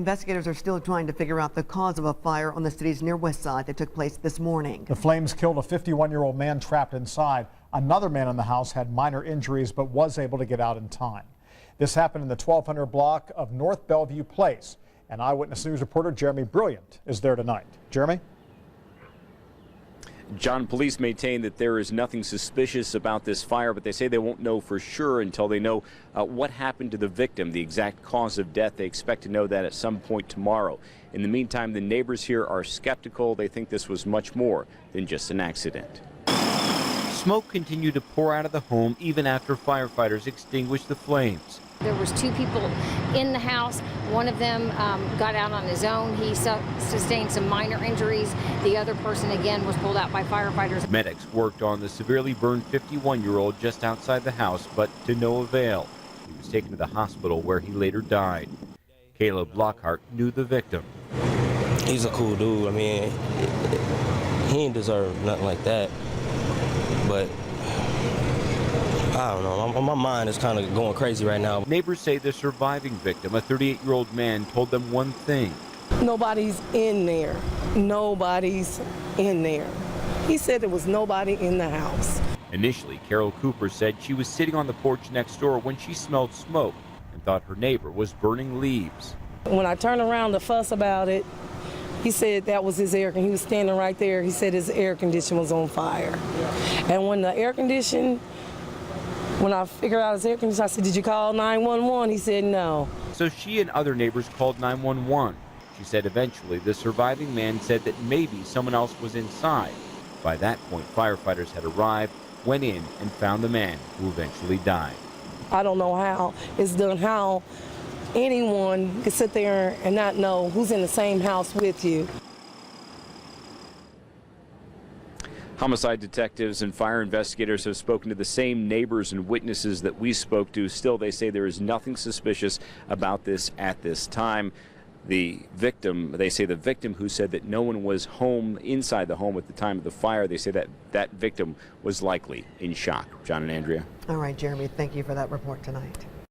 Investigators are still trying to figure out the cause of a fire on the city's near west side that took place this morning. The flames killed a 51-year-old man trapped inside. Another man in the house had minor injuries but was able to get out in time. This happened in the 1200 block of North Bellevue Place. And Eyewitness News reporter Jeremy Brilliant is there tonight. Jeremy? John, police maintain that there is nothing suspicious about this fire, but they say they won't know for sure until they know what happened to the victim, the exact cause of death. They expect to know that at some point tomorrow. In the meantime, the neighbors here are skeptical. They think this was much more than just an accident. Smoke continued to pour out of the home even after firefighters extinguished the flames. There was two people in the house. One of them got out on his own. He sustained some minor injuries. The other person, again, was pulled out by firefighters. Medics worked on the severely burned 51-year-old just outside the house, but to no avail. He was taken to the hospital where he later died. Caleb LOCKHART knew the victim. He's a cool dude. I mean, he didn't deserve nothing like that. But I don't know, my mind is kind of going crazy right now. Neighbors say the surviving victim, a 38-year-old man, told them one thing. Nobody's in there. Nobody's in there. He said there was nobody in the house. Initially, Carol Cooper said she was sitting on the porch next door when she smelled smoke and thought her neighbor was burning leaves. When I turned around to fuss about it, he said that was his air conditioner. He was standing right there. He said his air conditioner was on fire. And when the air conditioner, when I figured out his air conditioner, I said, "Did you call 911? He said no. So she and other neighbors called 911. She said eventually the surviving man said that maybe someone else was inside. By that point, firefighters had arrived, went in, and found the man who eventually died. I don't know how it's done, how anyone could sit there and not know who's in the same house with you. Homicide detectives and fire investigators have spoken to the same neighbors and witnesses that we spoke to. Still, they say there is nothing suspicious about this at this time. The victim, they say the victim who said that no one was home, inside the home at the time of the fire, they say that that victim was likely in shock. John and Andrea. All right, Jeremy, thank you for that report tonight.